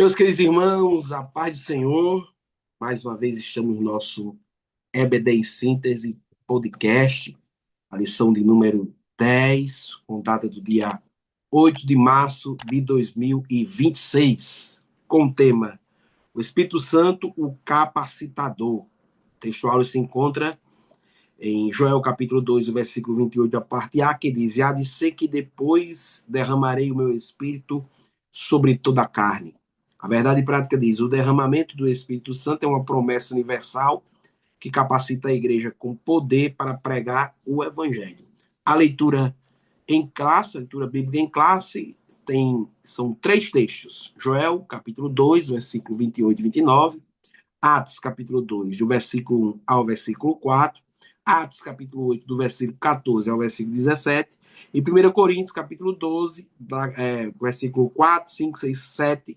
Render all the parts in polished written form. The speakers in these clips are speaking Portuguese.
Meus queridos irmãos, a paz do Senhor, mais uma vez estamos no nosso EBD em Síntese podcast, a lição de número 10, com data do dia 8 de março de 2026, com o tema O Espírito Santo, o Capacitador. O texto áureo se encontra em Joel capítulo 2, o versículo 28, a parte A, que diz: Há de ser que depois derramarei o meu Espírito sobre toda a carne. A verdade prática diz: o derramamento do Espírito Santo é uma promessa universal que capacita a igreja com poder para pregar o evangelho. A leitura em classe, a leitura bíblica em classe, são três textos. Joel, capítulo 2, versículo 28 e 29. Atos, capítulo 2, do versículo 1 ao versículo 4. Atos, capítulo 8, do versículo 14 ao versículo 17. E 1 Coríntios, capítulo 12, versículo 4, 5, 6, 7,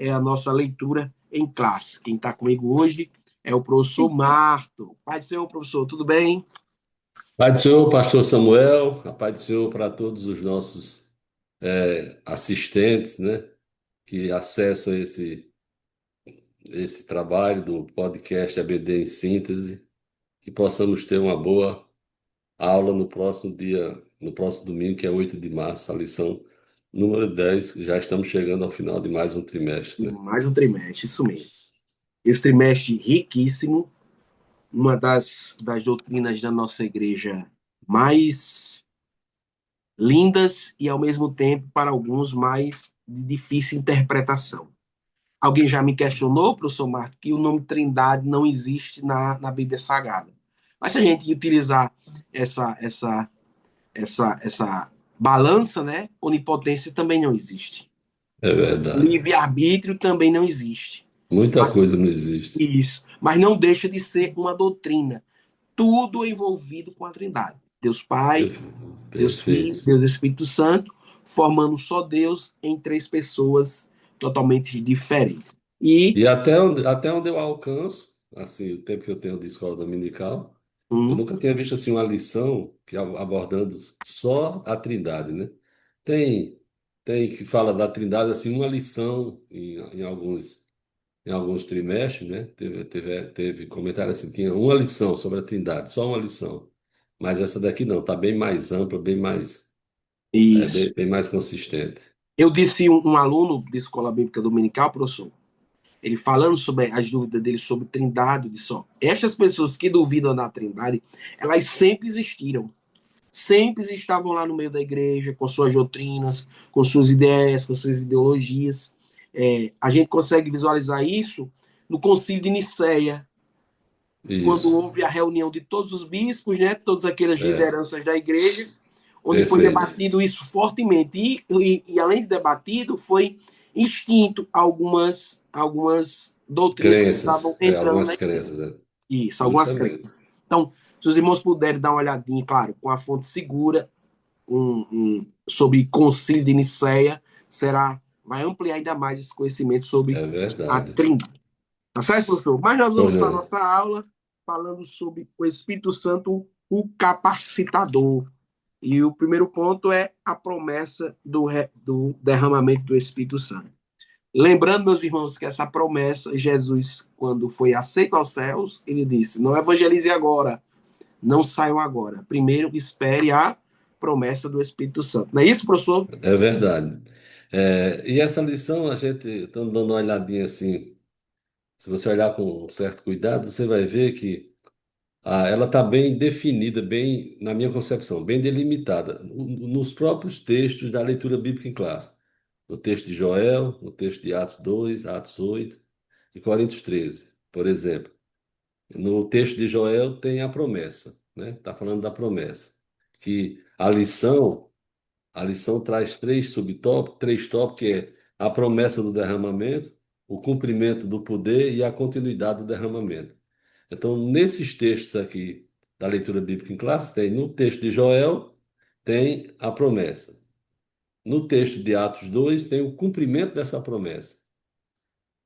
é a nossa leitura em classe. Quem está comigo hoje é o professor Marto. Pai do Senhor, professor, tudo bem? Pai do Senhor, Pastor Samuel, a paz do Senhor para todos os nossos assistentes, né, que acessam esse trabalho do podcast ABD em Síntese, que possamos ter uma boa aula no próximo dia, no próximo domingo, que é 8 de março, a lição número 10. Já estamos chegando ao final de mais um trimestre, né? Mais um trimestre, isso mesmo. Esse trimestre riquíssimo, uma das doutrinas da nossa igreja mais lindas e, ao mesmo tempo, para alguns, mais de difícil interpretação. Alguém já me questionou, professor Marco, que o nome Trindade não existe na Bíblia Sagrada. Mas se a gente utilizar essa balança, né, onipotência também não existe. É verdade. Livre-arbítrio também não existe. Muita Mas, coisa não existe. isso. Mas não deixa de ser uma doutrina. Tudo envolvido com a Trindade. Deus Pai, Deus Filho, Perfeito. Deus Espírito Santo, formando só Deus em três pessoas totalmente diferentes. E E até onde eu alcanço, assim, o tempo que eu tenho de escola dominical, eu um, nunca tinha visto assim uma lição abordando só a Trindade, né? Tem tem que fala da Trindade assim uma lição em alguns trimestres, né? Teve comentário assim, tinha uma lição sobre a Trindade, só uma lição. Mas essa daqui não, tá bem mais ampla, isso. bem mais consistente. Eu disse um aluno de escola bíblica dominical, professor, ele falando sobre as dúvidas dele sobre Trindade, disse: ó, estas pessoas que duvidam da Trindade, elas sempre existiram. Sempre estavam lá no meio da igreja, com suas doutrinas, com suas ideias, com suas ideologias. A gente consegue visualizar isso no Concílio de Nicéia, quando Isso. houve a reunião de todos os bispos, né, todas aquelas É, lideranças da igreja, onde foi perfeito. debatido isso fortemente. E além de debatido, foi extinto algumas doutrinas que estavam Crenças, entrando na algumas igreja. crenças, Isso, algumas justamente. crenças. Então, se os irmãos puderem dar uma olhadinha, claro, com a fonte segura, sobre concílio de Nicéia, vai ampliar ainda mais esse conhecimento sobre É a verdade. Trindade. Tá certo, professor? Mas nós Pois vamos para a não. nossa aula falando sobre o Espírito Santo, o capacitador. E o primeiro ponto é a promessa do derramamento do Espírito Santo. Lembrando, meus irmãos, que essa promessa, Jesus, quando foi aceito aos céus, ele disse: Não evangelize agora, não saiam agora. Primeiro, espere a promessa do Espírito Santo. Não é isso, professor? É verdade. E essa lição, a gente está dando uma olhadinha assim, se você olhar com um certo cuidado, você vai ver que ela está bem definida, bem, na minha concepção, bem delimitada, nos próprios textos da leitura bíblica em classe. No texto de Joel, no texto de Atos 2, Atos 8 e Coríntios 13, por exemplo. No texto de Joel tem a promessa, né? Está falando da promessa. Que a lição traz três subtópicos, três tópicos, que é a promessa do derramamento, o cumprimento do poder e a continuidade do derramamento. Então, nesses textos aqui da leitura bíblica em classe, tem no texto de Joel, tem a promessa. No texto de Atos 2 tem o cumprimento dessa promessa.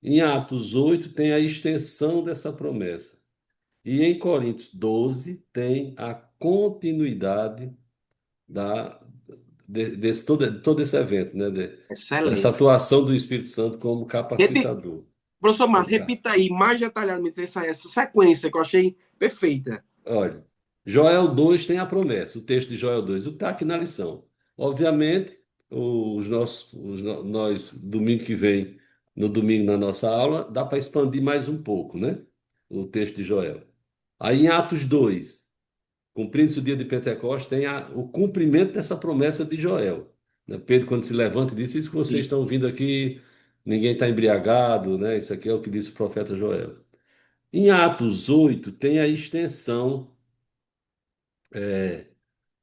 Em Atos 8 tem a extensão dessa promessa. E em Coríntios 12 tem a continuidade da, desse todo esse evento, né? Dessa Excelente. atuação do Espírito Santo como Repi- capacitador. Professor Marcos, Pode cá. repita aí mais detalhadamente essa sequência que eu achei perfeita. Olha, Joel 2 tem a promessa, o texto de Joel 2, o que está aqui na lição. Obviamente, nós, domingo que vem, no domingo na nossa aula, dá para expandir mais um pouco, né? O texto de Joel. Aí em Atos 2, cumprindo-se o dia de Pentecostes, tem o cumprimento dessa promessa de Joel. Né? Pedro, quando se levanta, e diz: Isso que vocês E, estão vindo aqui, ninguém está embriagado, né? Isso aqui é o que disse o profeta Joel. Em Atos 8, tem a extensão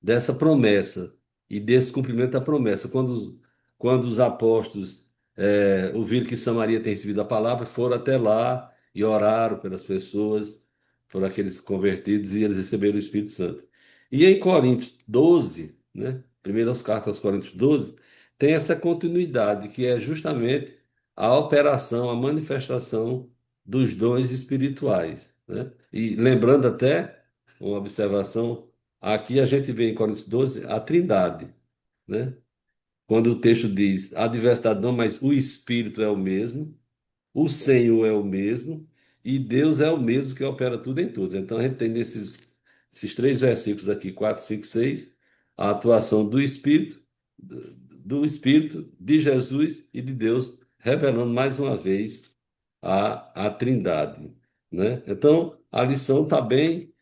dessa promessa e desse cumprimento da promessa. Quando os apóstolos ouviram que Samaria tem recebido a palavra, foram até lá e oraram pelas pessoas, por aqueles convertidos, e eles receberam o Espírito Santo. E em Coríntios 12, né, primeiras cartas aos Coríntios 12, tem essa continuidade, que é justamente a operação, a manifestação dos dons espirituais, né? E lembrando até uma observação. Aqui a gente vê em Coríntios 12 a Trindade, né? Quando o texto diz a diversidade não, mas o Espírito é o mesmo, o Senhor é o mesmo e Deus é o mesmo que opera tudo em todos. Então a gente tem esses três versículos aqui, 4, 5, 6, a atuação do Espírito, de Jesus e de Deus, revelando mais uma vez a Trindade, né? Então a lição está bem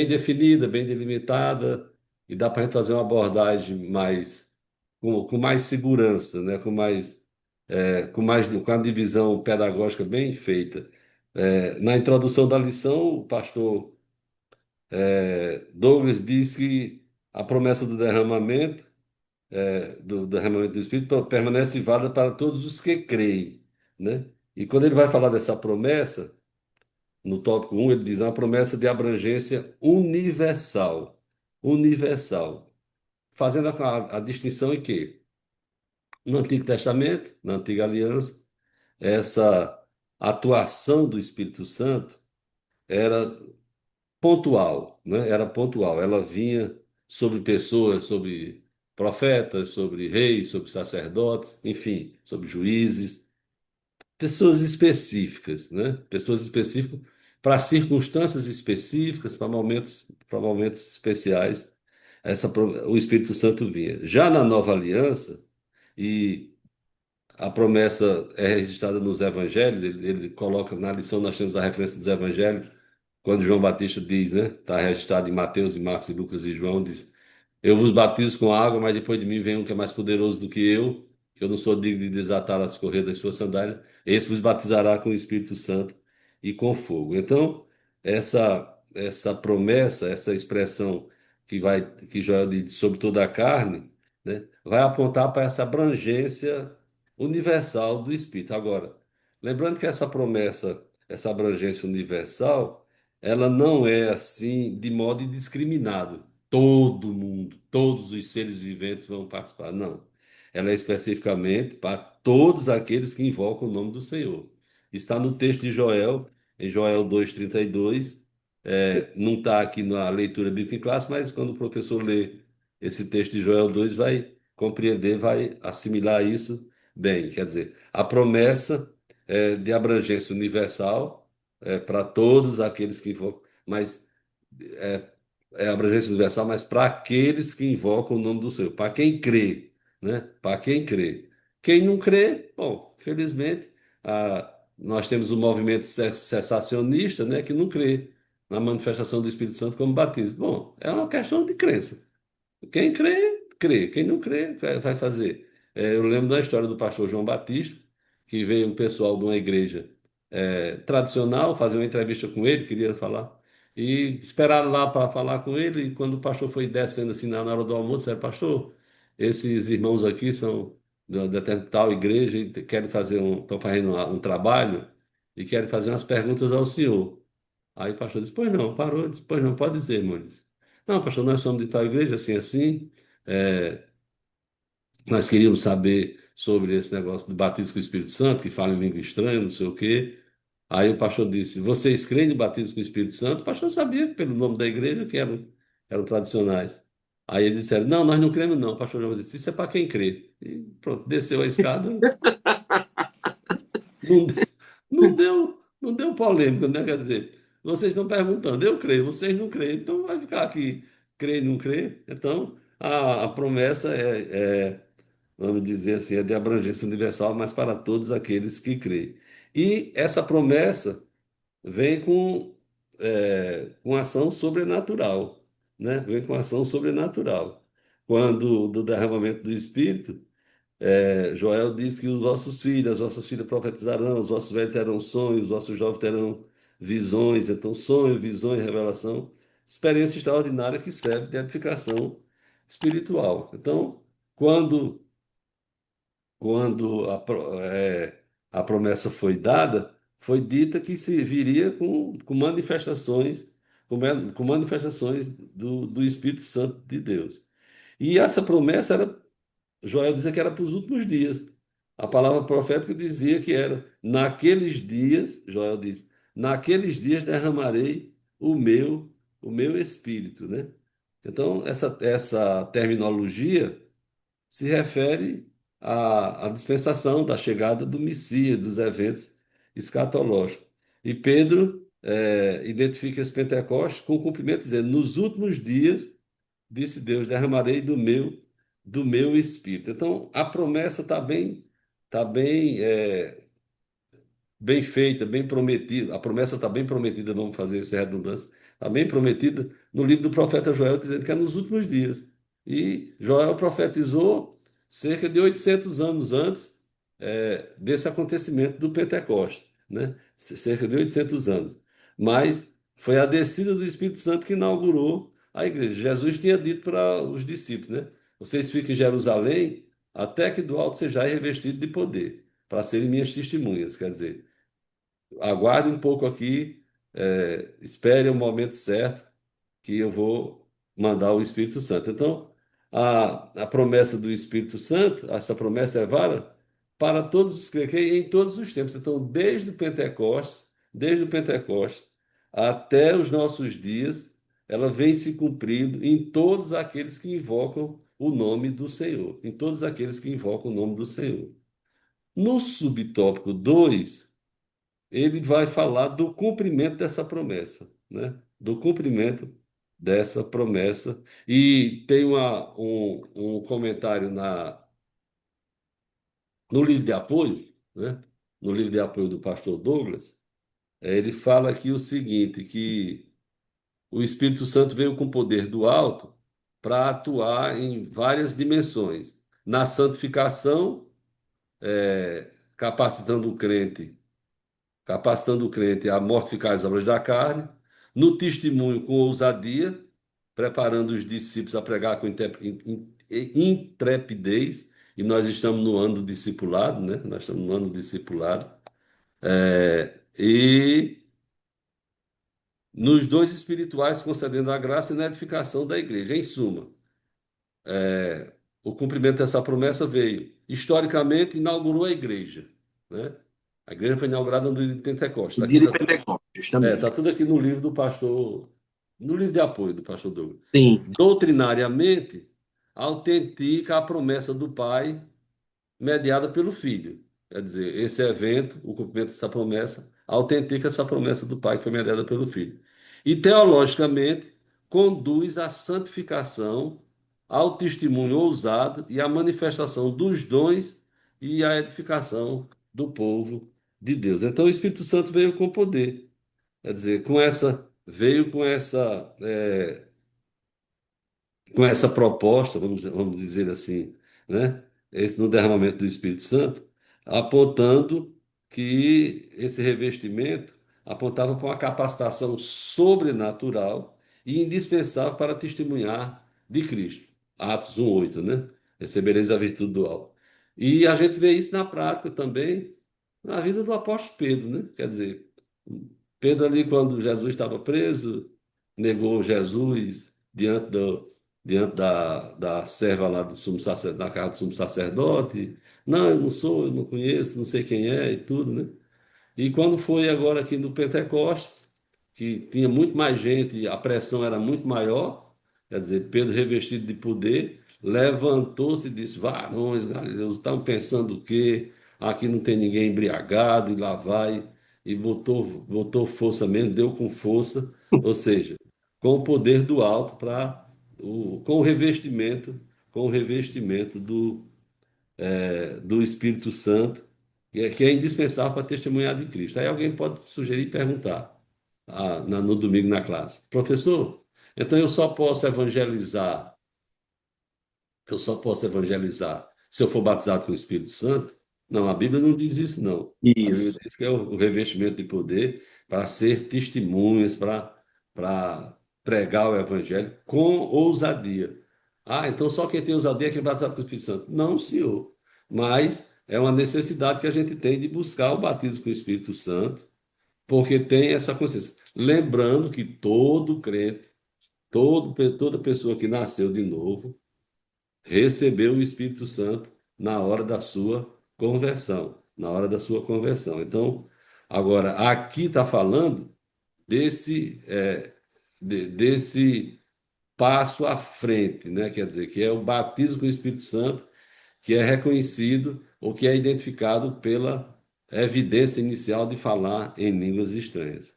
definida, bem delimitada, e dá para a gente fazer uma abordagem com mais segurança, né? Com a divisão pedagógica bem feita. Na introdução da lição, o pastor Douglas disse que a promessa do derramamento do Espírito permanece válida para todos os que creem, né? E quando ele vai falar dessa promessa, no tópico 1, ele diz: "É uma promessa de abrangência universal. Universal. Fazendo a distinção em que, no Antigo Testamento, na Antiga Aliança, essa atuação do Espírito Santo era pontual, né? Era pontual. Ela vinha sobre pessoas, sobre profetas, sobre reis, sobre sacerdotes, enfim, sobre juízes, pessoas específicas, né? Pessoas específicas para circunstâncias específicas, para momentos especiais. O Espírito Santo vinha. Já na Nova Aliança, e a promessa é registrada nos evangelhos, ele coloca na lição, nós temos a referência dos evangelhos, quando João Batista diz, né? Está registrado em Mateus, e Marcos, e Lucas e João, diz: Eu vos batizo com água, mas depois de mim vem um que é mais poderoso do que eu não sou digno de desatar as correias das suas sandálias. Esse vos batizará com o Espírito Santo e com fogo. Então, essa promessa, essa expressão que Joel diz sobre toda a carne, né? Vai apontar para essa abrangência universal do Espírito. Agora, lembrando que essa promessa, essa abrangência universal, ela não é assim de modo indiscriminado. Todo mundo, todos os seres viventes vão participar. Não. Ela é especificamente para todos aqueles que invocam o nome do Senhor. Está no texto de Joel, em Joel 2:32. Não está aqui na leitura bíblica em classe, mas quando o professor lê esse texto de Joel 2, vai compreender, vai assimilar isso bem. Quer dizer, a promessa de abrangência universal para todos aqueles que invocam, mas é, é abrangência universal, mas para aqueles que invocam o nome do Senhor, para quem crê, né? Para quem crê. Quem não crê, bom, felizmente, nós temos um movimento cessacionista, né, que não crê na manifestação do Espírito Santo como batismo. Bom, é uma questão de crença. Quem crê, crê. Quem não crê, vai fazer. Eu lembro da história do pastor João Batista, que veio um pessoal de uma igreja tradicional fazer uma entrevista com ele, queria falar, e esperaram lá para falar com ele, e quando o pastor foi descendo assim na hora do almoço, disseram: Pastor, esses irmãos aqui são da tal igreja e estão fazendo um trabalho e querem fazer umas perguntas ao senhor. Aí o pastor disse: Pois não, parou, disse: Pois não, pode dizer, irmão. Ele disse: Não, pastor, nós somos de tal igreja, assim, assim. é, Nós queríamos saber sobre esse negócio do batismo com o Espírito Santo, que fala em língua estranha, não sei o quê. Aí o pastor disse: Vocês creem no batismo com o Espírito Santo? O pastor sabia, pelo nome da igreja, que eram tradicionais. Aí eles disseram, não, nós não cremos não. O pastor João disse, isso é para quem crê. E pronto, desceu a escada, não, não deu polêmica, né? Quer dizer, vocês estão perguntando, eu creio, vocês não creem, então vai ficar aqui, crê e não crê. Então, a promessa vamos dizer assim, é de abrangência universal, mas para todos aqueles que creem. E essa promessa vem com ação sobrenatural, né? Vem com ação sobrenatural. Quando do derramamento do Espírito, Joel diz que os vossos filhos, as vossas filhas profetizarão, os vossos velhos terão sonhos, os vossos jovens terão visões. Então, sonho, visões, revelação, experiência extraordinária que serve de edificação espiritual. Então, quando a promessa foi dada, foi dita que se viria com manifestações, com manifestações do Espírito Santo de Deus. E essa promessa era, Joel dizia que era para os últimos dias. A palavra profética dizia que era, naqueles dias, Joel diz, naqueles dias derramarei o meu espírito, né? Então, essa terminologia se refere à dispensação da chegada do Messias, dos eventos escatológicos. E Pedro identifica esse Pentecostes com o cumprimento, dizendo: nos últimos dias, disse Deus, derramarei do meu espírito. Então, a promessa tá bem bem feita, bem prometida. A promessa está bem prometida, vamos fazer essa redundância. Está bem prometida no livro do profeta Joel, dizendo que é nos últimos dias. E Joel profetizou cerca de 800 anos antes desse acontecimento do Pentecostes, né? Cerca de 800 anos. Mas foi a descida do Espírito Santo que inaugurou a igreja. Jesus tinha dito para os discípulos, né? Vocês fiquem em Jerusalém até que do alto sejais revestido de poder, para serem minhas testemunhas. Quer dizer, aguarde um pouco aqui, espere o momento certo que eu vou mandar o Espírito Santo. Então, a promessa do Espírito Santo, essa promessa é válida para todos os que creem em todos os tempos. Então, desde o Pentecostes até os nossos dias, ela vem se cumprindo em todos aqueles que invocam o nome do Senhor, em todos aqueles que invocam o nome do Senhor. No subtópico 2 ele vai falar do cumprimento dessa promessa, né? Do cumprimento dessa promessa. E tem um comentário no livro de apoio, né? No livro de apoio do pastor Douglas, ele fala aqui o seguinte, que o Espírito Santo veio com poder do alto para atuar em várias dimensões. Na santificação, capacitando o crente a mortificar as obras da carne, no testemunho com ousadia, preparando os discípulos a pregar com intrepidez, e nós estamos no ano do discipulado, né? Nós estamos no ano do discipulado, e nos dons espirituais, concedendo a graça e na edificação da igreja. Em suma, o cumprimento dessa promessa veio, historicamente, inaugurou a igreja, né? A igreja foi inaugurada no dia de Pentecostes. O Está aqui, dia de Pentecostes, tá justamente. tudo aqui no livro do pastor, no livro de apoio do pastor Douglas. Sim. Doutrinariamente, autentica a promessa do Pai mediada pelo Filho. Quer dizer, esse evento, o cumprimento dessa promessa, autentica essa promessa do Pai que foi mediada pelo Filho. E teologicamente, conduz à santificação, ao testemunho ousado e à manifestação dos dons e à edificação do povo de Deus. Então, o Espírito Santo veio com poder. Quer dizer, veio com essa proposta, vamos dizer assim, né? Esse no derramamento do Espírito Santo, apontando que esse revestimento apontava para uma capacitação sobrenatural e indispensável para testemunhar de Cristo. Atos 1:8, né? Recebereis a virtude do alto. E a gente vê isso na prática também na vida do apóstolo Pedro, né? Quer dizer, Pedro ali quando Jesus estava preso, negou Jesus diante da serva lá do sumo sacerdote, da casa do sumo sacerdote. Não, eu não sou, eu não conheço, não sei quem é e tudo, né? E quando foi agora aqui no Pentecostes, que tinha muito mais gente, a pressão era muito maior, Quer dizer, Pedro, revestido de poder, levantou-se e disse: Varões galileus, estão pensando o quê? Aqui não tem ninguém embriagado, e lá vai, e botou força mesmo, deu com força, ou seja, com o poder do alto para com o revestimento, com o revestimento do Espírito Santo, que é indispensável para testemunhar de Cristo. Aí alguém pode sugerir e perguntar no domingo na classe: professor, então eu só posso evangelizar se eu for batizado com o Espírito Santo? Não, a Bíblia não diz isso, não. A Bíblia Isso. diz que é o revestimento de poder para ser testemunhas, para pregar o Evangelho com ousadia. Ah, então só quem tem ousadia é quem é batizado com o Espírito Santo. Não, senhor. Mas é uma necessidade que a gente tem de buscar o batismo com o Espírito Santo, porque tem essa consciência. Lembrando que todo crente, toda pessoa que nasceu de novo, recebeu o Espírito Santo na hora da sua conversão, na hora da sua conversão. Então, agora, aqui está falando desse passo à frente, né? Quer dizer, que é o batismo com o Espírito Santo, que é reconhecido ou que é identificado pela evidência inicial de falar em línguas estranhas.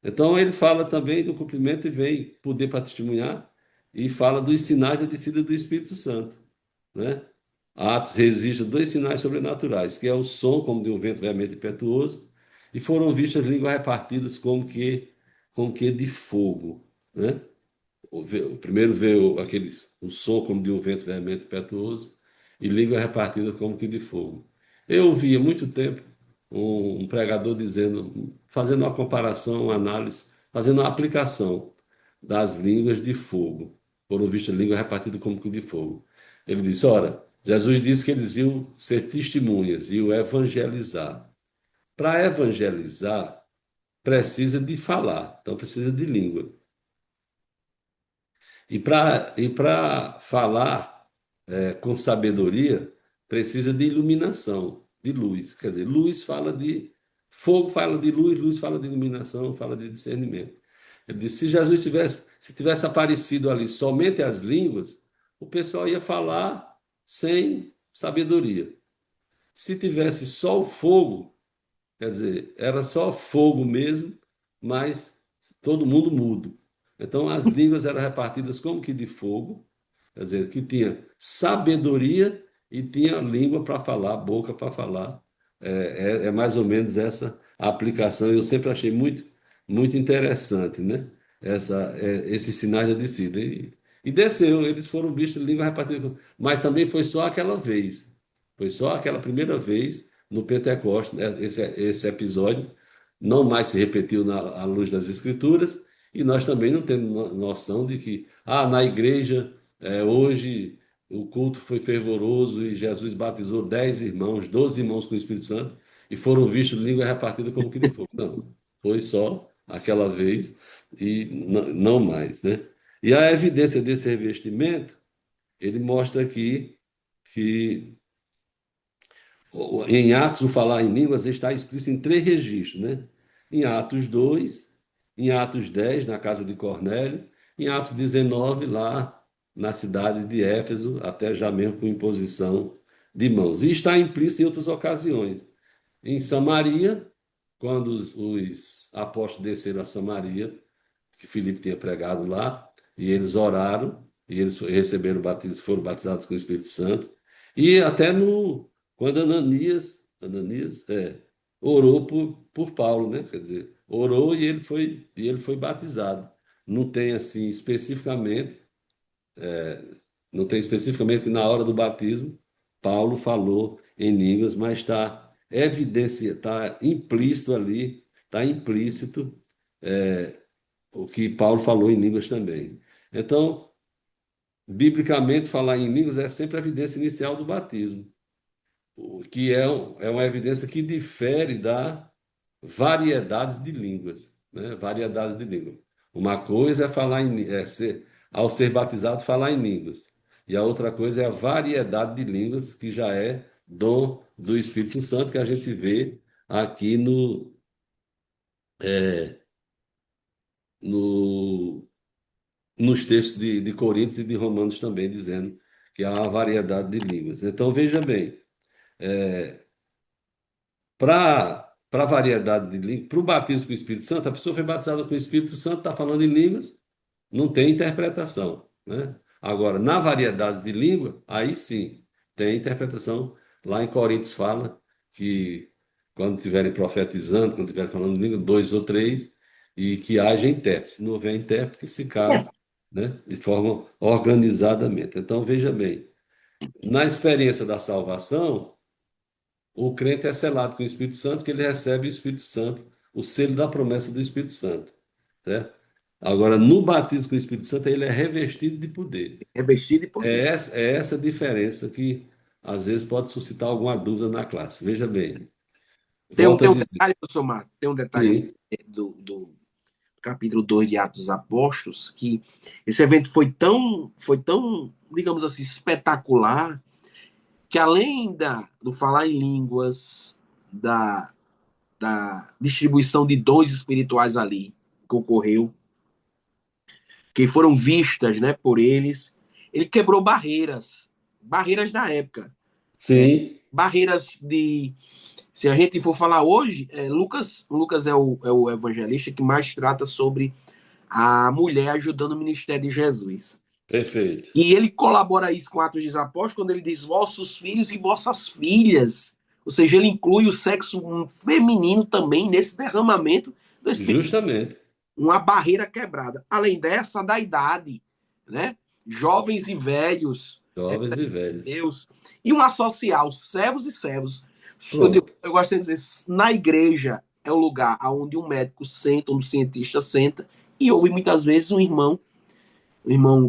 Então, ele fala também do cumprimento e vem poder para testemunhar, e fala dos sinais da descida do Espírito Santo, né? Atos registra dois sinais sobrenaturais, que é o som como de um vento veemente e impetuoso, e foram vistas línguas repartidas como que de fogo, né? O primeiro veio o som como de um vento veemente e impetuoso, e línguas repartidas como que de fogo. Eu ouvi há muito tempo um pregador dizendo, fazendo uma comparação, uma análise, fazendo uma aplicação das línguas de fogo. Foram vistas línguas repartidas como que de fogo. Ele disse: ora, Jesus disse que eles iam ser testemunhas, iam evangelizar. Para evangelizar, precisa de falar, então precisa de língua. E para falar com sabedoria, precisa de iluminação, de luz. Quer dizer, luz fala de fogo, fala de luz, luz fala de iluminação, fala de discernimento. Ele disse: se tivesse aparecido ali somente as línguas, o pessoal ia falar sem sabedoria. Se tivesse só o fogo, quer dizer, era só fogo mesmo, mas todo mundo mudo. Então as línguas eram repartidas como que de fogo, quer dizer, que tinha sabedoria e tinha língua para falar, boca para falar. É mais ou menos essa a aplicação. Eu sempre achei muito, muito interessante, né? Esses sinais da descida. E desceu, eles foram vistos em língua repartida, mas também foi só aquela vez. Foi só aquela primeira vez no Pentecostes, né? Esse episódio não mais se repetiu à luz das Escrituras, e nós também não temos noção de que, na igreja, hoje o culto foi fervoroso e Jesus batizou 10 irmãos, 12 irmãos com o Espírito Santo, e foram vistos língua repartida como que de fogo. Não, foi só aquela vez e não mais, né? E a evidência desse revestimento, ele mostra aqui que em Atos, o falar em línguas está explícito em três registros, né? Em Atos 2, em Atos 10, na casa de Cornélio, em Atos 19, lá na cidade de Éfeso, até já mesmo com imposição de mãos. E está implícito em outras ocasiões. Em Samaria, quando os apóstolos desceram a Samaria, que Filipe tinha pregado lá, e eles oraram, e eles receberam o batismo, foram batizados com o Espírito Santo. E até quando Ananias orou por Paulo, né? Quer dizer, orou e ele foi batizado. Não tem assim especificamente, não tem especificamente na hora do batismo, Paulo falou em línguas, mas está evidência, está implícito ali, está implícito o que Paulo falou em línguas também. Então, biblicamente, falar em línguas é sempre a evidência inicial do batismo, o que é uma evidência que difere da variedades de línguas, né? Variedades de línguas. Uma coisa é ao ser batizado, falar em línguas. E a outra coisa é a variedade de línguas, que já é dom do Espírito Santo, que a gente vê aqui no, nos textos de Coríntios e de Romanos também, dizendo que há uma variedade de línguas. Então, veja bem, para a variedade de línguas, para o batismo com o Espírito Santo, a pessoa foi batizada com o Espírito Santo, está falando em línguas, não tem interpretação, né? Agora, na variedade de língua, aí sim, tem interpretação. Lá em Coríntios fala que quando estiverem profetizando, quando estiverem falando em língua, dois ou três, e que haja intérprete. Se não houver intérprete, se cale, né? De forma organizadamente. Então, veja bem, na experiência da salvação, o crente é selado com o Espírito Santo, que ele recebe o Espírito Santo, o selo da promessa do Espírito Santo, certo? Agora, no batismo com o Espírito Santo, ele é revestido de poder. Revestido de poder. É essa diferença que às vezes pode suscitar alguma dúvida na classe. Veja bem, volto a Tem um dizer. detalhe, professor Marco, tem um detalhe assim, Sim, do capítulo 2 de Atos dos Apóstolos, que esse evento foi tão, digamos assim, espetacular, que além do falar em línguas, da, da distribuição de dons espirituais ali, que ocorreu, que foram vistas, né, por eles, ele quebrou barreiras da época, sim, barreiras de, se a gente for falar hoje, Lucas é o evangelista que mais trata sobre a mulher ajudando o ministério de Jesus. perfeito. E ele colabora isso com Atos dos Apóstolos quando ele diz vossos filhos e vossas filhas. Ou seja, ele inclui o sexo feminino também nesse derramamento do Espírito. Justamente. Uma barreira quebrada. Além dessa, da idade, né? Jovens e velhos, Jovens e velhos. Deus. E uma social, servos e servos. Pronto. Eu gosto de dizer, na igreja é o lugar onde um médico senta, onde um cientista senta, e ouve muitas vezes um irmão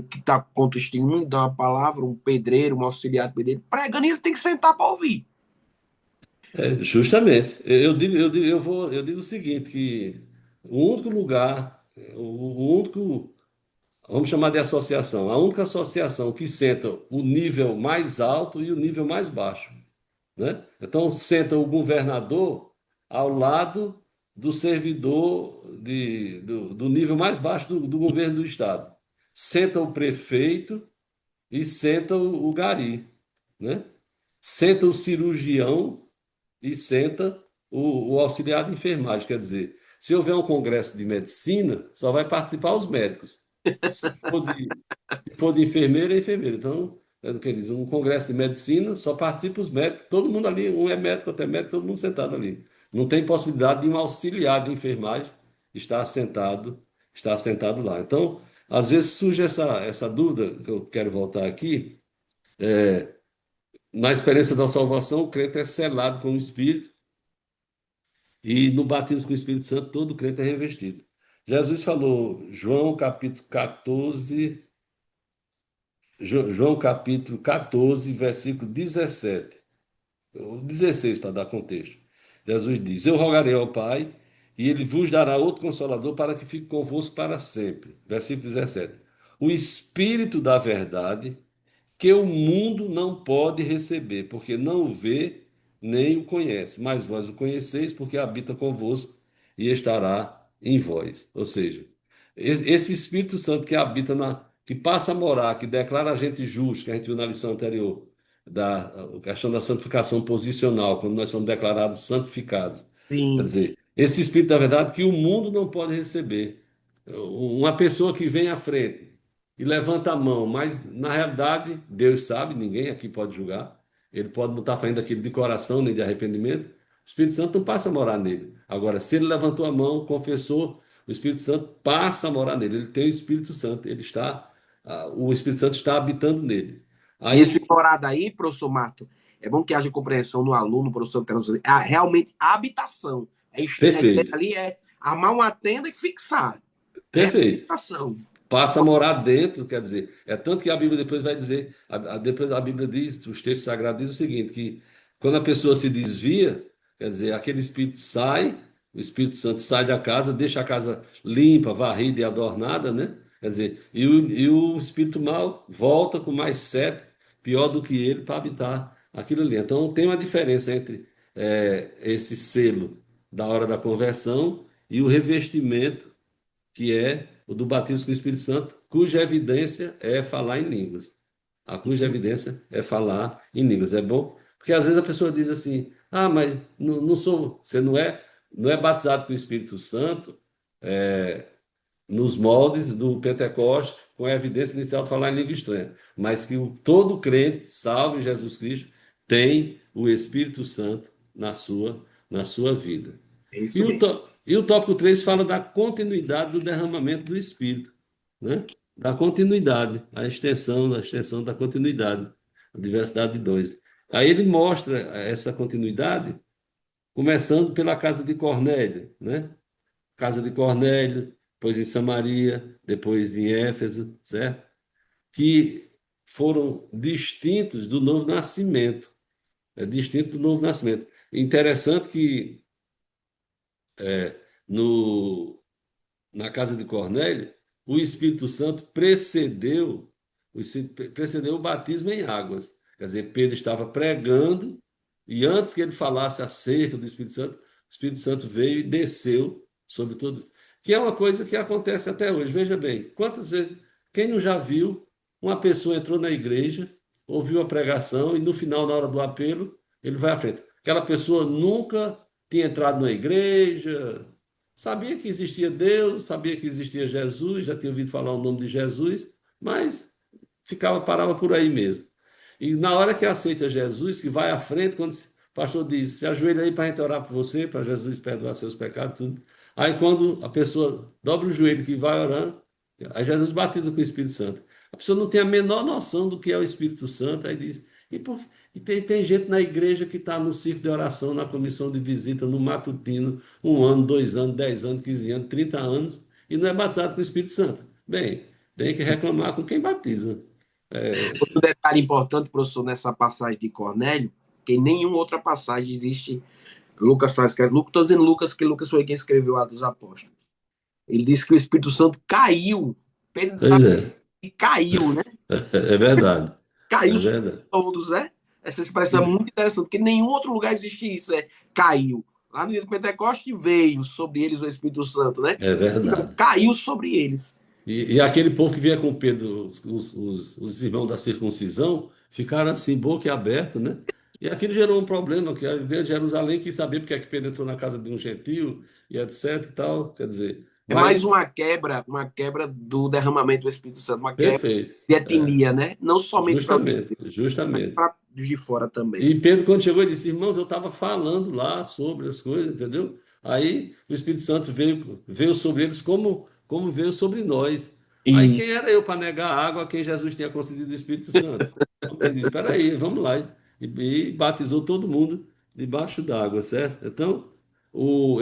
que está com testemunho, dá uma palavra, um pedreiro, um auxiliar de pedreiro, pregando, e ele tem que sentar para ouvir. Justamente. Eu digo o seguinte, que o único lugar, o único, vamos chamar de associação, a única associação que senta o nível mais alto e o nível mais baixo, né? Então, senta o governador ao lado do servidor do nível mais baixo do governo do estado. Senta o prefeito e senta o gari, né? Senta o cirurgião e senta o auxiliar de enfermagem. Quer dizer, se houver um congresso de medicina, só vai participar os médicos. Se for de enfermeira, é enfermeira. Então, é o que diz, um congresso de medicina, só participa os médicos, todo mundo ali, um é médico, outro é médico, todo mundo sentado ali. Não tem possibilidade de um auxiliar de enfermagem estar sentado lá. Então, às vezes surge essa dúvida, que eu quero voltar aqui, na experiência da salvação, o crente é selado com o Espírito, e no batismo com o Espírito Santo, todo crente é revestido. Jesus falou, João capítulo 14, versículo 17, ou 16 para dar contexto. Jesus diz: Eu rogarei ao Pai, e ele vos dará outro consolador para que fique convosco para sempre. Versículo 17. O Espírito da verdade, que o mundo não pode receber, porque não o vê nem o conhece, mas vós o conheceis, porque habita convosco e estará em vós. Ou seja, esse Espírito Santo que habita que passa a morar, que declara a gente justo, que a gente viu na lição anterior, da a questão da santificação posicional, quando nós somos declarados santificados. Quer Sim. dizer, esse Espírito da verdade que o mundo não pode receber. Uma pessoa que vem à frente e levanta a mão, mas na realidade, Deus sabe, ninguém aqui pode julgar. Ele pode não estar fazendo aquilo de coração nem de arrependimento. O Espírito Santo não passa a morar nele. Agora, se ele levantou a mão, confessou, o Espírito Santo passa a morar nele. Ele tem o Espírito Santo, o Espírito Santo está habitando nele. E esse Aí, morada aí, professor Marto, é bom que haja compreensão no aluno, professor que está realmente a habitação. A ideia perfeito, ali é armar uma tenda e fixar. É perfeito. habitação. Passa a morar dentro, quer dizer, é tanto que a Bíblia depois vai dizer, depois a Bíblia diz, os textos sagrados dizem o seguinte, que quando a pessoa se desvia, quer dizer, aquele espírito sai, o Espírito Santo sai da casa, deixa a casa limpa, varrida e adornada, né? Quer dizer, e o espírito mal volta com mais sete, pior do que ele, para habitar aquilo ali. Então tem uma diferença entre esse selo da hora da conversão e o revestimento que é o do batismo com o Espírito Santo, cuja evidência é falar em línguas. A cuja evidência é falar em línguas. É bom? Porque às vezes a pessoa diz assim: ah, mas não sou, você não é batizado com o Espírito Santo nos moldes do Pentecoste, com a evidência inicial de falar em língua estranha, mas que todo crente, salvo em Jesus Cristo, tem o Espírito Santo na sua vida. É E isso o, mesmo. e o tópico 3 fala da continuidade do derramamento do Espírito, né? Da continuidade, a extensão da continuidade, a diversidade de dons. Aí ele mostra essa continuidade, começando pela casa de Cornélio, né? Casa de Cornélio, depois em Samaria, depois em Éfeso, certo? Que foram distintos do novo nascimento, distinto do novo nascimento. Interessante que no na casa de Cornélio, o Espírito Santo precedeu o batismo em águas. Quer dizer, Pedro estava pregando e antes que ele falasse acerca do Espírito Santo veio e desceu sobre tudo. Que é uma coisa que acontece até hoje. Veja bem, quantas vezes, quem não já viu, uma pessoa entrou na igreja, ouviu a pregação e no final, na hora do apelo, ele vai à frente. Aquela pessoa nunca tinha entrado na igreja, sabia que existia Deus, sabia que existia Jesus, já tinha ouvido falar o nome de Jesus, mas parava por aí mesmo. E na hora que aceita Jesus, que vai à frente, quando o pastor diz, se ajoelha aí para a gente orar por você, para Jesus perdoar seus pecados, tudo. Aí quando a pessoa dobra o joelho que vai orando, aí Jesus batiza com o Espírito Santo. A pessoa não tem a menor noção do que é o Espírito Santo, aí diz, e, por, e tem gente na igreja que está no círculo de oração, na comissão de visita, no matutino, 1 ano, 2 anos, 10 anos, 15 anos, 30 anos, e não é batizado com o Espírito Santo. Bem, tem que reclamar com quem batiza. É, Outro detalhe importante, professor, nessa passagem de Cornélio, que em nenhuma outra passagem existe. Lucas só escreve. Estou dizendo Lucas, que Lucas foi quem escreveu Atos dos Apóstolos. Ele disse que o Espírito Santo caiu. Pedro está pois é. e caiu, né? É verdade. Caiu É sobre verdade. todos, né? Essa expressão é E muito interessante, porque em nenhum outro lugar existe isso, caiu. Lá no dia do Pentecoste veio sobre eles o Espírito Santo, né? é Não, verdade. caiu sobre eles. E aquele povo que vinha com Pedro, os irmãos da circuncisão, ficaram assim, boca aberta, né? E aquilo gerou um problema, que a igreja de Jerusalém quis saber porque é que Pedro entrou na casa de um gentio e etc e tal. Quer dizer, É mais mas uma quebra do derramamento do Espírito Santo, uma quebra perfeito. de É, etnia, né? Não somente para justamente, justamente. os de fora também. E Pedro, quando chegou, ele disse: Irmãos, eu estava falando lá sobre as coisas, entendeu? Aí o Espírito Santo veio sobre eles como veio sobre nós. Aí E quem era eu para negar a água a quem Jesus tinha concedido o Espírito Santo? Ele disse: Espera aí, vamos lá. E batizou todo mundo debaixo d'água, certo? Então,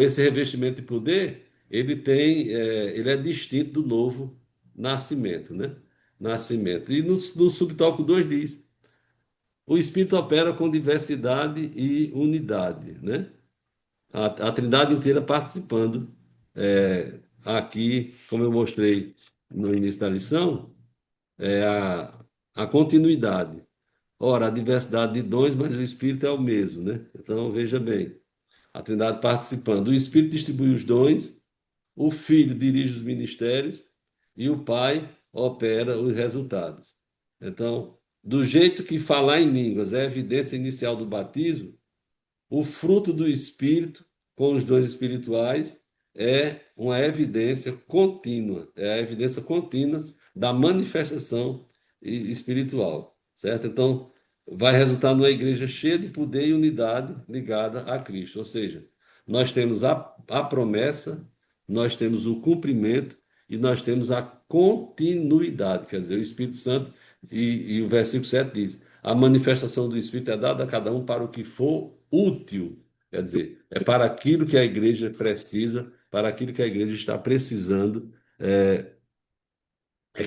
esse revestimento de poder, ele é distinto do novo nascimento, né? Nascimento. E no subtópico 2 diz. O espírito opera com diversidade e unidade, né? A Trindade inteira participando. Aqui, como eu mostrei no início da lição, é a continuidade. Ora, a diversidade de dons, mas o Espírito é o mesmo, né? Então, veja bem, a Trindade participando. O Espírito distribui os dons, o Filho dirige os ministérios e o Pai opera os resultados. Então, do jeito que falar em línguas é a evidência inicial do batismo, o fruto do Espírito com os dons espirituais é uma evidência contínua, é a evidência contínua da manifestação espiritual, certo? Então, vai resultar numa igreja cheia de poder e unidade ligada a Cristo, ou seja, nós temos a promessa, nós temos o cumprimento e nós temos a continuidade, quer dizer, o Espírito Santo, e o versículo 7 diz: a manifestação do Espírito é dada a cada um para o que for útil. Quer dizer, é para aquilo que a igreja precisa, para aquilo que a igreja está precisando, é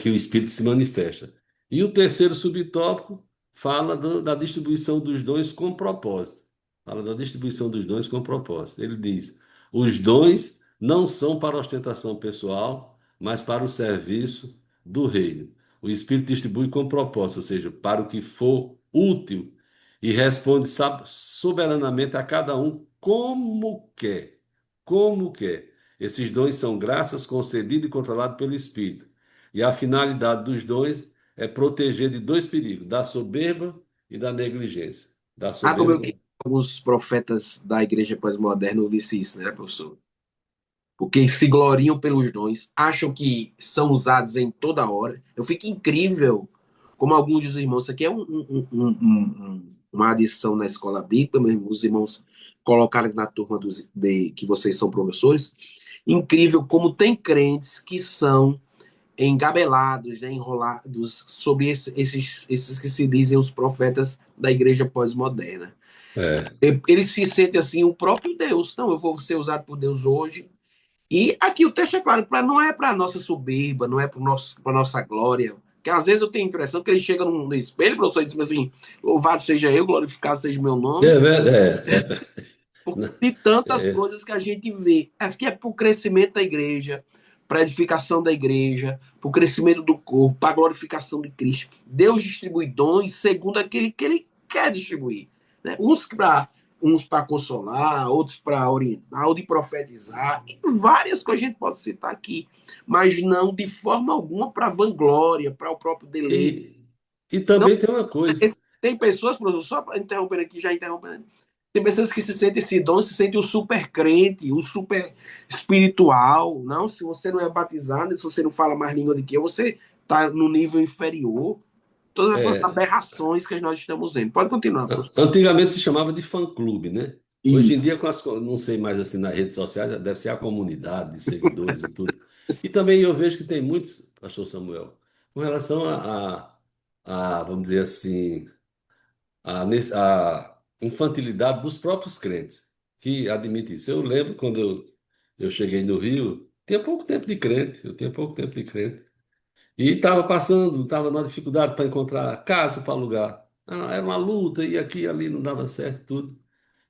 que o Espírito se manifesta. E o terceiro subtópico fala da distribuição dos dons com propósito. Fala da distribuição dos dons com propósito. Ele diz: os dons não são para ostentação pessoal, mas para o serviço do reino. O Espírito distribui com propósito, ou seja, para o que for útil, e responde soberanamente a cada um como quer. Como quer. Esses dons são graças concedidas e controladas pelo Espírito. E a finalidade dos dons é proteger de dois perigos, da soberba e da negligência. Da Ah, como eu soberba. queria que alguns profetas da igreja pós-moderna ouvissem isso, né, professor? Porque se gloriam pelos dons, acham que são usados em toda hora. Eu fico incrível como alguns dos irmãos, isso aqui é uma adição na escola bíblica, mesmo, os irmãos colocaram na turma que vocês são professores. Incrível como tem crentes que são engabelados, né, enrolados sobre esses que se dizem os profetas da igreja pós-moderna. É, Ele se sente assim, o próprio Deus. Não, eu vou ser usado por Deus hoje. E aqui o texto é claro, não é para nossa soberba, não é para nossa glória. Porque às vezes eu tenho a impressão que ele chega no espelho, professor, e diz assim: louvado seja eu, glorificado seja meu nome, é, de tantas é, coisas que a gente vê. É que é para o crescimento da igreja, para a edificação da igreja, para o crescimento do corpo, para a glorificação de Cristo. Deus distribui dons segundo aquele que ele quer distribuir. Né? Uns para consolar, outros para orientar, ou de profetizar, e várias coisas a gente pode citar aqui, mas não de forma alguma para vanglória, para o próprio deleite. e, e também tem uma coisa. Tem pessoas, professor, só para interromper aqui, já interrompendo, tem pessoas que se sentem esse dom, se sentem o super crente, o super espiritual. Não, se você não é batizado, se você não fala mais língua do que eu, você está no nível inferior. Todas essas é, aberrações que nós estamos vendo. Pode continuar, professor. Antigamente se chamava de fã-clube, né? Hoje em Isso. dia, não sei mais assim nas redes sociais, já deve ser a comunidade de seguidores e tudo. E também eu vejo que tem muitos, pastor Samuel, com relação vamos dizer assim, a infantilidade dos próprios crentes, que admite isso. Eu lembro quando eu cheguei no Rio, tinha pouco tempo de crente, eu tinha pouco tempo de crente. E estava passando, estava na dificuldade para encontrar casa para alugar. Ah, era uma luta, e aqui e ali não dava certo tudo.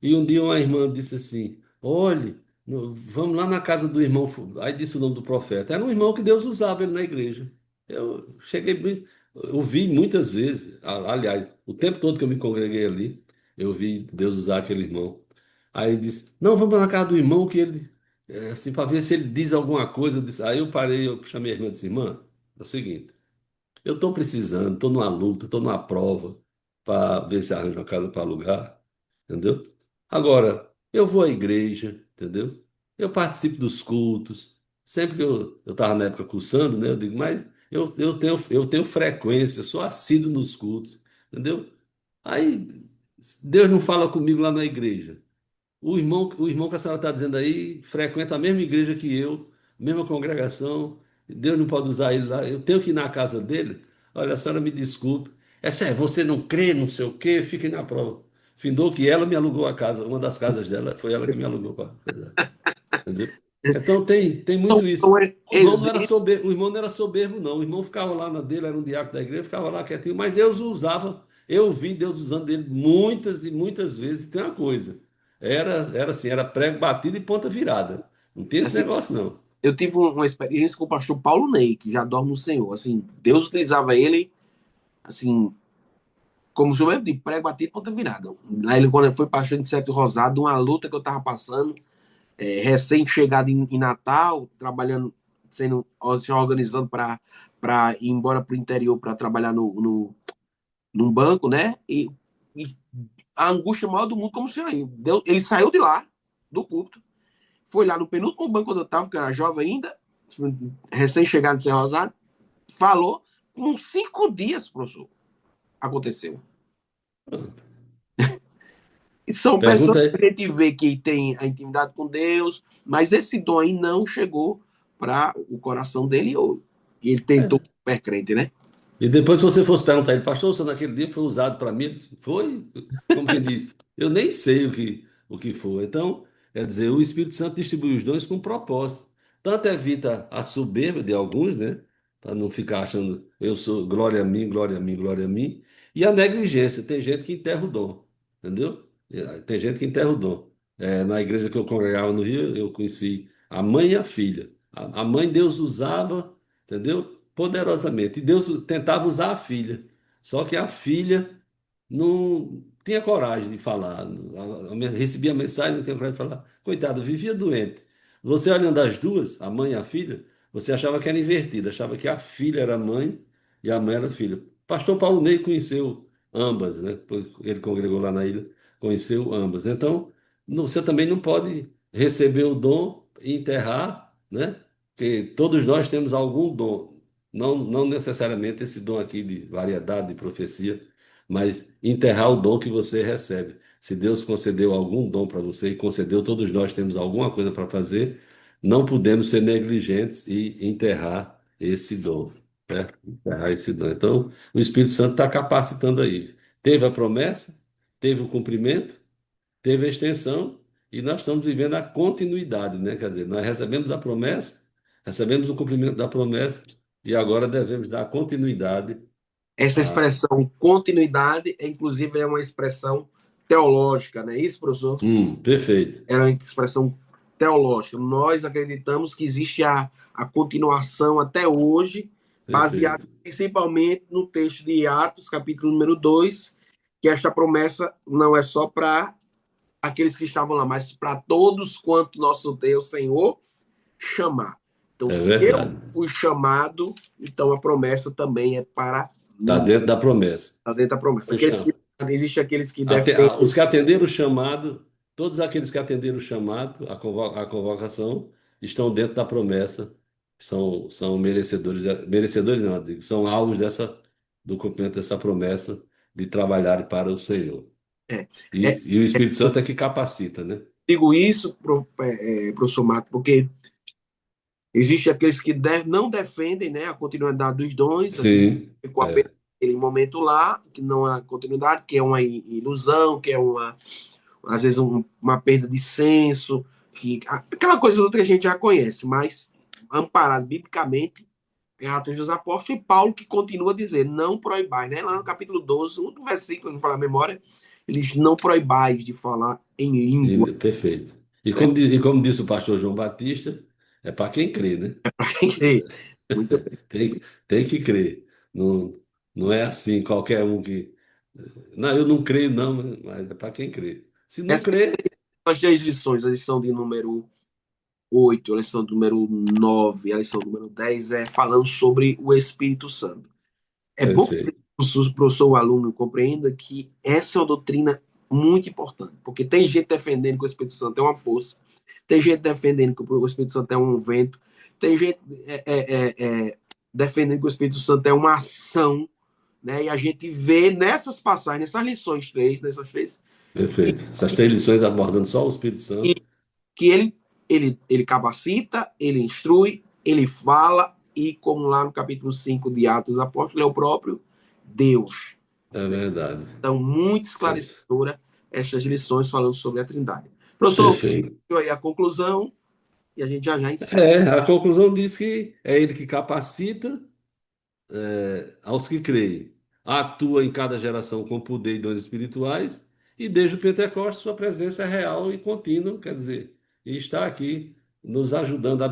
E um dia uma irmã disse assim: olhe, vamos lá na casa do irmão. Aí disse o nome do profeta. Era um irmão que Deus usava ele na igreja. Eu cheguei, eu vi muitas vezes, aliás, o tempo todo que eu me congreguei ali, eu vi Deus usar aquele irmão. Aí ele disse: não, vamos na casa do irmão que ele, assim, para ver se ele diz alguma coisa. Aí eu parei, eu chamei a irmã e disse: irmã, é o seguinte. Eu estou precisando, estou numa luta, estou numa prova para ver se arranjo uma casa para alugar, entendeu? Agora, eu vou à igreja, entendeu? Eu participo dos cultos. Sempre que eu estava na época cursando, né? Eu digo, mas eu tenho frequência, sou assíduo nos cultos, entendeu? Aí Deus não fala comigo lá na igreja. O irmão que a senhora está dizendo aí frequenta a mesma igreja que eu, mesma congregação. Deus não pode usar ele lá. Eu tenho que ir na casa dele. Olha, a senhora me desculpe. Essa você não crê, não sei o quê, fiquem na prova. Findou que ela me alugou a casa, uma das casas dela, foi ela que me alugou. Entendeu? Então tem Então, muito isso. então é O irmão não era exemplo. soberbo, o irmão não era soberbo, não. O irmão ficava lá na dele, era um diácono da igreja, ficava lá quietinho, mas Deus o usava. Eu vi Deus usando ele muitas e muitas vezes. E tem uma coisa: era assim, era prego batido e ponta virada. Não tem esse Assim, negócio, não. eu tive uma experiência com o pastor Paulo Ney, que já dorme no Senhor. Assim, Deus utilizava ele, assim, como se eu mesmo de prego batido ponta virada. Lá ele, quando ele foi pastor de Sete Rosado, uma luta que eu tava passando, recém-chegado em Natal, trabalhando, se organizando para ir embora para o interior para trabalhar num banco, né? E a angústia maior do mundo, como se ele saiu de lá, do culto, foi lá no penúltimo banco quando eu estava, que eu era jovem ainda, recém-chegado de São Rosário, falou, com 5 dias, professor, aconteceu. E são Pergunta pessoas aí. que a gente vê que tem a intimidade com Deus, mas esse dom aí não chegou para o coração dele, e ele tentou É. super crente, né? E depois, se você fosse perguntar a ele, pastor, o senhor naquele dia foi usado para mim? Ele disse, foi? Como quem diz, eu nem sei o que foi. Então, quer dizer, o Espírito Santo distribui os dons com propósito. Tanto evita a soberba de alguns, né? Para não ficar achando, eu sou glória a mim, glória a mim, glória a mim. E a negligência, tem gente que enterra o dom, entendeu? Tem gente que enterra o dom. Na igreja que eu congregava no Rio, eu conheci a mãe e a filha. A mãe Deus usava, entendeu? Poderosamente. E Deus tentava usar a filha. Só que a filha não tinha coragem de falar. Recebia a mensagem, não tinha coragem de falar. Coitada, vivia doente. Você olhando as duas, a mãe e a filha, você achava que era invertido, achava que a filha era mãe e a mãe era filha. Pastor Paulo Ney conheceu ambas, né? Ele congregou lá na ilha, conheceu ambas. Então, você também não pode receber o dom e enterrar, né? Porque todos nós temos algum dom, não necessariamente esse dom aqui de variedade, de profecia, mas enterrar o dom que você recebe. Se Deus concedeu algum dom para você e concedeu, todos nós temos alguma coisa para fazer, não podemos ser negligentes e enterrar esse dom, né? Enterrar esse dom. Então, o Espírito Santo está capacitando aí. Teve a promessa, teve o cumprimento, teve a extensão e nós estamos vivendo a continuidade, né? Quer dizer, nós recebemos a promessa, recebemos o cumprimento da promessa e agora devemos dar continuidade Essa a. expressão continuidade, inclusive, é uma expressão teológica, não é isso, professor? Perfeito, É uma expressão teológica. Nós acreditamos que existe a continuação até hoje, baseada perfeito. principalmente no texto de Atos, capítulo número 2, que esta promessa não é só para aqueles que estavam lá, mas para todos quanto nosso Deus, Senhor, chamar. Então, É se eu verdade. fui chamado, então a promessa também é para Está mim, dentro da promessa. está dentro da promessa. O cham- Existe aqueles que defendem. Os que atenderam o chamado, todos aqueles que atenderam o chamado, a convocação, estão dentro da promessa, são merecedores, merecedores não, digo, são alvos do cumprimento dessa promessa de trabalhar para o Senhor. É, é, E o Espírito Santo é que capacita, né? digo isso, professor Mato, porque existe aqueles que não defendem, né, a continuidade dos dons, aquilo que Sim, ficou apenas naquele momento lá, que não é continuidade, que é uma ilusão, que é às vezes uma perda de senso, aquela coisa toda que a gente já conhece, mas amparado biblicamente em Atos dos Apóstolos, e Paulo que continua a dizer, não proibais, né? Lá no capítulo 12, um versículo, não falar a memória, ele diz, não proibais de falar em língua. perfeito. Né? E como disse o pastor João Batista, é para quem crê, né? Muito Tem que crer. Não, não é assim, qualquer um que. Não, eu não creio, não, mas é para quem crê. Se não Essas crer, são as 10 lições, a lição de número 8, a lição do número 9, a lição do número 10 é falando sobre o Espírito Santo. É bom que perfeito, o professor, o aluno compreenda que essa é uma doutrina muito importante, porque tem gente defendendo que o Espírito Santo é uma força, tem gente defendendo que o Espírito Santo é um vento, tem gente defendendo que o Espírito Santo é uma ação, né? E a gente vê nessas passagens, nessas lições três, nessas três, perfeito. Essas três lições abordando só o Espírito que, Santo, que ele capacita, ele instrui, ele fala, e como lá no capítulo 5 de Atos dos Apóstolos, é o próprio Deus. é verdade. Então, muito Vocês- esclarecedora estas lições falando sobre a Trindade. Professor, Perfeito. aí a conclusão e a gente já encerra. É, a conclusão diz que é ele que capacita aos que creem. Atua em cada geração com poder e dons espirituais, e desde o Pentecostes sua presença é real e contínua, quer dizer, e está aqui nos ajudando,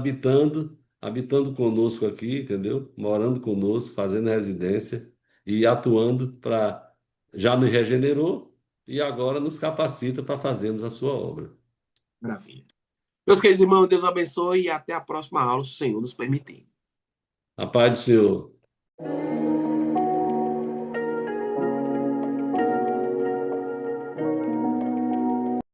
habitando conosco aqui, entendeu? Morando conosco, fazendo residência e atuando para. Já nos regenerou e agora nos capacita para fazermos a sua obra. Maravilha. Meus queridos irmãos, Deus abençoe e até a próxima aula, se o Senhor nos permitir. A paz do Senhor.